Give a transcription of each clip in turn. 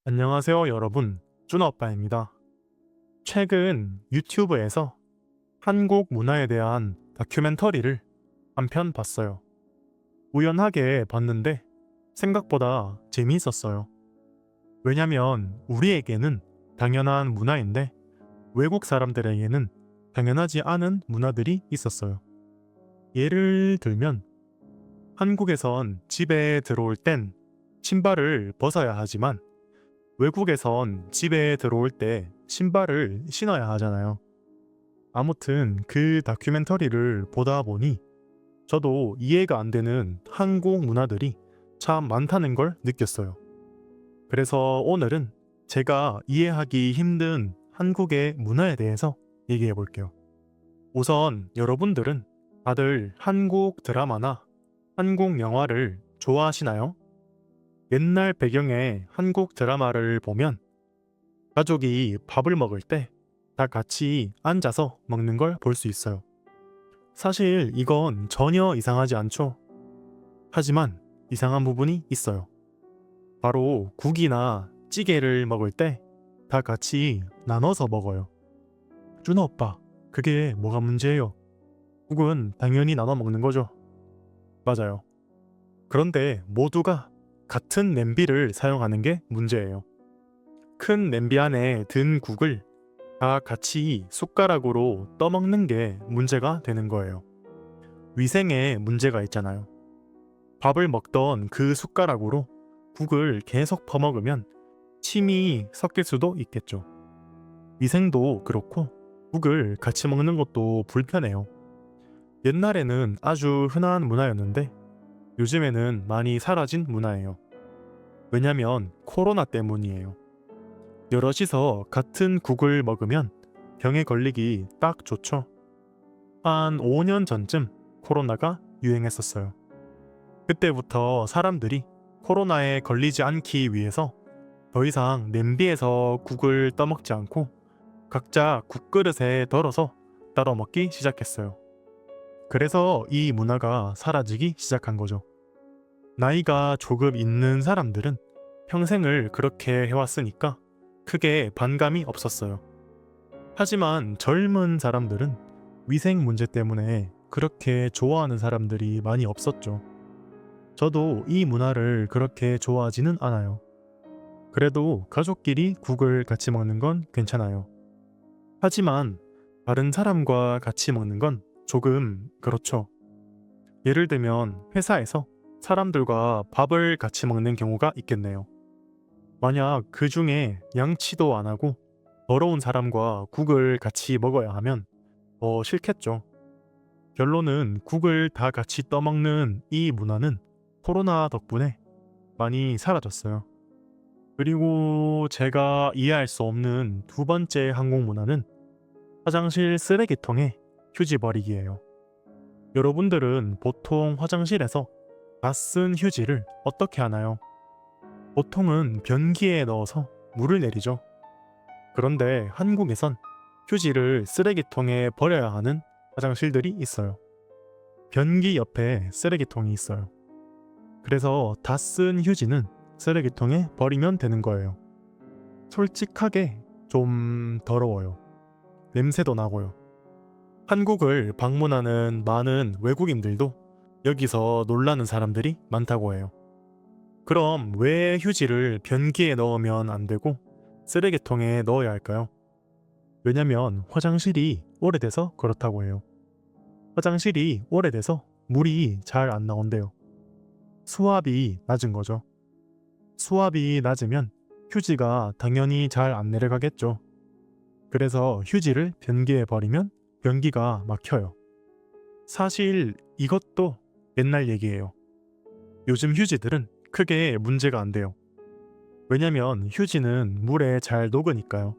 안녕하세요, 여러분. 준아빠입니다. 최근 유튜브에서 한국 문화에 대한 다큐멘터리를 한 편 봤어요. 우연하게 봤는데 생각보다 재미있었어요. 왜냐면 우리에게는 당연한 문화인데 외국 사람들에게는 당연하지 않은 문화들이 있었어요. 예를 들면 한국에선 집에 들어올 땐 신발을 벗어야 하지만 외국에선 집에 들어올 때 신발을 신어야 하잖아요. 아무튼 그 다큐멘터리를 보다 보니 저도 이해가 안 되는 한국 문화들이 참 많다는 걸 느꼈어요. 그래서 오늘은 제가 이해하기 힘든 한국의 문화에 대해서 얘기해 볼게요. 우선 여러분들은 다들 한국 드라마나 한국 영화를 좋아하시나요? 옛날 배경의 한국 드라마를 보면 가족이 밥을 먹을 때 다 같이 앉아서 먹는 걸 볼 수 있어요. 사실 이건 전혀 이상하지 않죠. 하지만 이상한 부분이 있어요. 바로 국이나 찌개를 먹을 때 다 같이 나눠서 먹어요. 준호 오빠, 그게 뭐가 문제예요? 국은 당연히 나눠 먹는 거죠. 맞아요. 그런데 모두가 같은 냄비를 사용하는 게 문제예요. 큰 냄비 안에 든 국을 다 같이 숟가락으로 떠먹는 게 문제가 되는 거예요. 위생에 문제가 있잖아요. 밥을 먹던 그 숟가락으로 국을 계속 퍼먹으면 침이 섞일 수도 있겠죠. 위생도 그렇고 국을 같이 먹는 것도 불편해요. 옛날에는 아주 흔한 문화였는데 요즘에는 많이 사라진 문화예요. 왜냐면 코로나 때문이에요. 여럿이서 같은 국을 먹으면 병에 걸리기 딱 좋죠. 한 5년 전쯤 코로나가 유행했었어요. 그때부터 사람들이 코로나에 걸리지 않기 위해서 더 이상 냄비에서 국을 떠먹지 않고 각자 국그릇에 덜어서 따로 먹기 시작했어요. 그래서 이 문화가 사라지기 시작한 거죠. 나이가 조금 있는 사람들은 평생을 그렇게 해왔으니까 크게 반감이 없었어요. 하지만 젊은 사람들은 위생 문제 때문에 그렇게 좋아하는 사람들이 많이 없었죠. 저도 이 문화를 그렇게 좋아하지는 않아요. 그래도 가족끼리 국을 같이 먹는 건 괜찮아요. 하지만 다른 사람과 같이 먹는 건 조금 그렇죠. 예를 들면 회사에서 사람들과 밥을 같이 먹는 경우가 있겠네요. 만약 그 중에 양치도 안 하고 더러운 사람과 국을 같이 먹어야 하면 더 싫겠죠. 결론은 국을 다 같이 떠먹는 이 문화는 코로나 덕분에 많이 사라졌어요. 그리고 제가 이해할 수 없는 두 번째 한국 문화는 화장실 쓰레기통에 휴지 버리기예요. 여러분들은 보통 화장실에서 다 쓴 휴지를 어떻게 하나요? 보통은 변기에 넣어서 물을 내리죠. 그런데 한국에선 휴지를 쓰레기통에 버려야 하는 화장실들이 있어요. 변기 옆에 쓰레기통이 있어요. 그래서 다 쓴 휴지는 쓰레기통에 버리면 되는 거예요. 솔직하게 좀 더러워요. 냄새도 나고요. 한국을 방문하는 많은 외국인들도 여기서 놀라는 사람들이 많다고 해요. 그럼 왜 휴지를 변기에 넣으면 안 되고 쓰레기통에 넣어야 할까요? 왜냐면 화장실이 오래돼서 그렇다고 해요. 화장실이 오래돼서 물이 잘 안 나온대요. 수압이 낮은 거죠. 수압이 낮으면 휴지가 당연히 잘 안 내려가겠죠. 그래서 휴지를 변기에 버리면 변기가 막혀요. 사실 이것도 옛날 얘기예요. 요즘 휴지들은 크게 문제가 안 돼요. 왜냐면 휴지는 물에 잘 녹으니까요.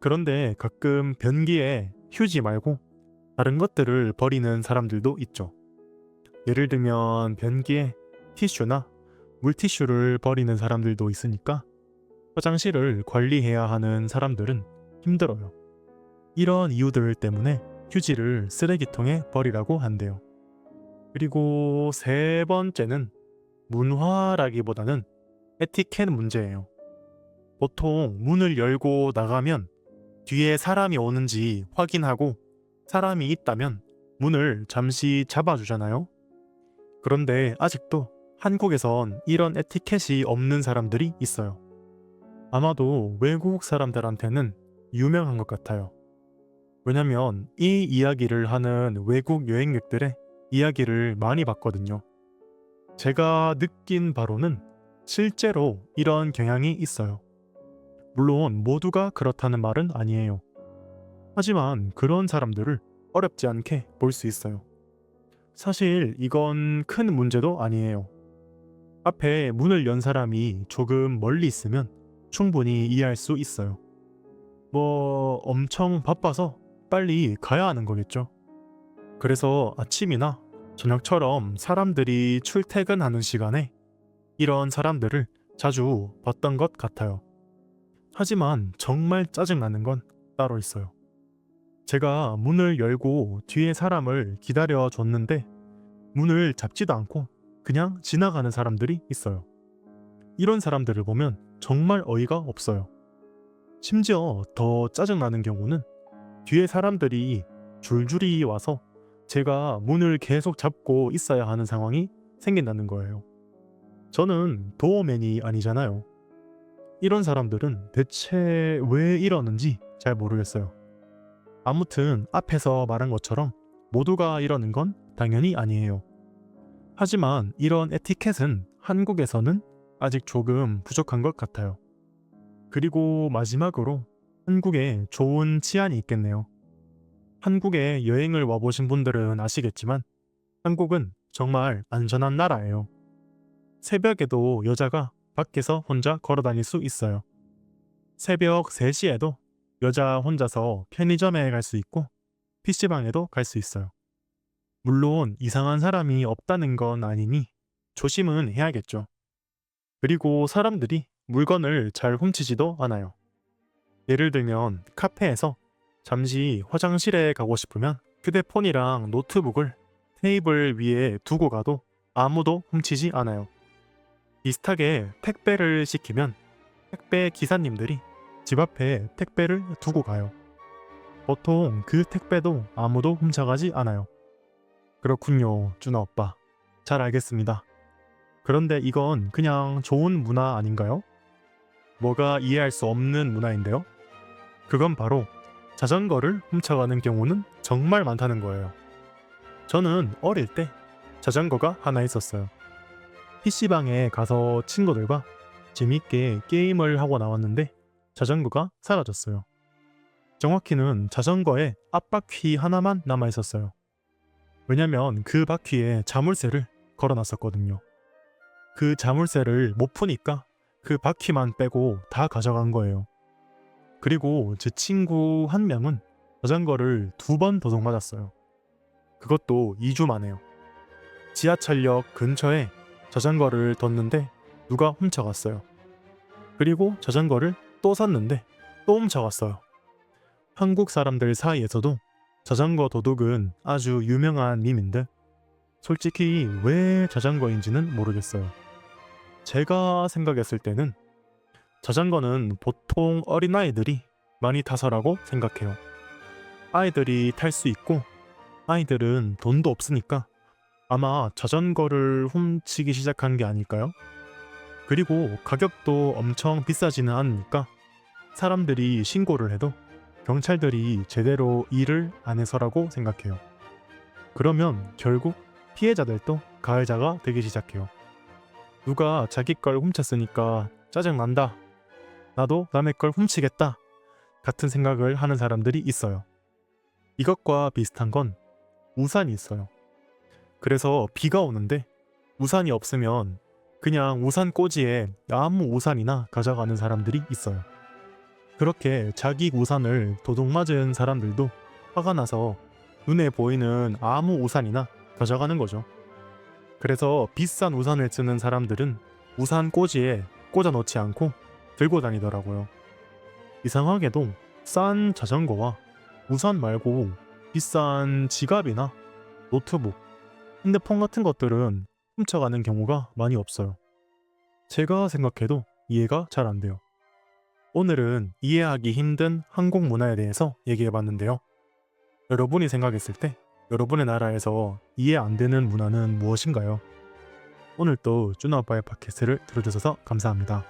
그런데 가끔 변기에 휴지 말고 다른 것들을 버리는 사람들도 있죠. 예를 들면 변기에 티슈나 물티슈를 버리는 사람들도 있으니까 화장실을 관리해야 하는 사람들은 힘들어요. 이런 이유들 때문에 휴지를 쓰레기통에 버리라고 한대요. 그리고 세 번째는 문화라기보다는 에티켓 문제예요. 보통 문을 열고 나가면 뒤에 사람이 오는지 확인하고 사람이 있다면 문을 잠시 잡아주잖아요. 그런데 아직도 한국에선 이런 에티켓이 없는 사람들이 있어요. 아마도 외국 사람들한테는 유명한 것 같아요. 왜냐면 이 이야기를 하는 외국 여행객들의 이야기를 많이 봤거든요. 제가 느낀 바로는 실제로 이런 경향이 있어요. 물론 모두가 그렇다는 말은 아니에요. 하지만 그런 사람들을 어렵지 않게 볼 수 있어요. 사실 이건 큰 문제도 아니에요. 앞에 문을 연 사람이 조금 멀리 있으면 충분히 이해할 수 있어요. 뭐 엄청 바빠서 빨리 가야 하는 거겠죠. 그래서 아침이나 저녁처럼 사람들이 출퇴근하는 시간에 이런 사람들을 자주 봤던 것 같아요. 하지만 정말 짜증나는 건 따로 있어요. 제가 문을 열고 뒤에 사람을 기다려 줬는데 문을 잡지도 않고 그냥 지나가는 사람들이 있어요. 이런 사람들을 보면 정말 어이가 없어요. 심지어 더 짜증나는 경우는 뒤에 사람들이 줄줄이 와서 제가 문을 계속 잡고 있어야 하는 상황이 생긴다는 거예요. 저는 도어맨이 아니잖아요. 이런 사람들은 대체 왜 이러는지 잘 모르겠어요. 아무튼 앞에서 말한 것처럼 모두가 이러는 건 당연히 아니에요. 하지만 이런 에티켓은 한국에서는 아직 조금 부족한 것 같아요. 그리고 마지막으로 한국에 좋은 치안이 있겠네요. 한국에 여행을 와보신 분들은 아시겠지만 한국은 정말 안전한 나라예요. 새벽에도 여자가 밖에서 혼자 걸어 다닐 수 있어요. 새벽 3시에도 여자 혼자서 편의점에 갈 수 있고 PC방에도 갈 수 있어요. 물론 이상한 사람이 없다는 건 아니니 조심은 해야겠죠. 그리고 사람들이 물건을 잘 훔치지도 않아요. 예를 들면 카페에서 잠시 화장실에 가고 싶으면 휴대폰이랑 노트북을 테이블 위에 두고 가도 아무도 훔치지 않아요. 비슷하게 택배를 시키면 택배 기사님들이 집 앞에 택배를 두고 가요. 보통 그 택배도 아무도 훔쳐가지 않아요. 그렇군요, 준아 오빠. 잘 알겠습니다. 그런데 이건 그냥 좋은 문화 아닌가요? 뭐가 이해할 수 없는 문화인데요? 그건 바로 자전거를 훔쳐가는 경우는 정말 많다는 거예요. 저는 어릴 때 자전거가 하나 있었어요. PC방에 가서 친구들과 재밌게 게임을 하고 나왔는데 자전거가 사라졌어요. 정확히는 자전거에 앞바퀴 하나만 남아 있었어요. 왜냐면 그 바퀴에 자물쇠를 걸어놨었거든요. 그 자물쇠를 못 푸니까 그 바퀴만 빼고 다 가져간 거예요. 그리고 제 친구 한 명은 자전거를 2번 도둑 맞았어요. 그것도 2주 만에요. 지하철역 근처에 자전거를 뒀는데 누가 훔쳐갔어요. 그리고 자전거를 또 샀는데 또 훔쳐갔어요. 한국 사람들 사이에서도 자전거 도둑은 아주 유명한 밈인데 솔직히 왜 자전거인지는 모르겠어요. 제가 생각했을 때는 자전거는 보통 어린아이들이 많이 타서라고 생각해요. 아이들이 탈 수 있고 아이들은 돈도 없으니까 아마 자전거를 훔치기 시작한 게 아닐까요? 그리고 가격도 엄청 비싸지는 않으니까 사람들이 신고를 해도 경찰들이 제대로 일을 안 해서라고 생각해요. 그러면 결국 피해자들도 가해자가 되기 시작해요. 누가 자기 걸 훔쳤으니까 짜증난다. 나도 남의 걸 훔치겠다. 같은 생각을 하는 사람들이 있어요. 이것과 비슷한 건 우산이 있어요. 그래서 비가 오는데 우산이 없으면 그냥 우산 꽂이에 아무 우산이나 가져가는 사람들이 있어요. 그렇게 자기 우산을 도둑 맞은 사람들도 화가 나서 눈에 보이는 아무 우산이나 가져가는 거죠. 그래서 비싼 우산을 쓰는 사람들은 우산 꽂이에 꽂아 놓지 않고 들고 다니더라고요. 이상하게도 싼 자전거와 우산 말고 비싼 지갑이나 노트북, 핸드폰 같은 것들은 훔쳐가는 경우가 많이 없어요. 제가 생각해도 이해가 잘 안 돼요. 오늘은 이해하기 힘든 한국 문화에 대해서 얘기해봤는데요. 여러분이 생각했을 때 여러분의 나라에서 이해 안 되는 문화는 무엇인가요? 오늘 또 준호 아빠의 팟캐스트를 들어주셔서 감사합니다.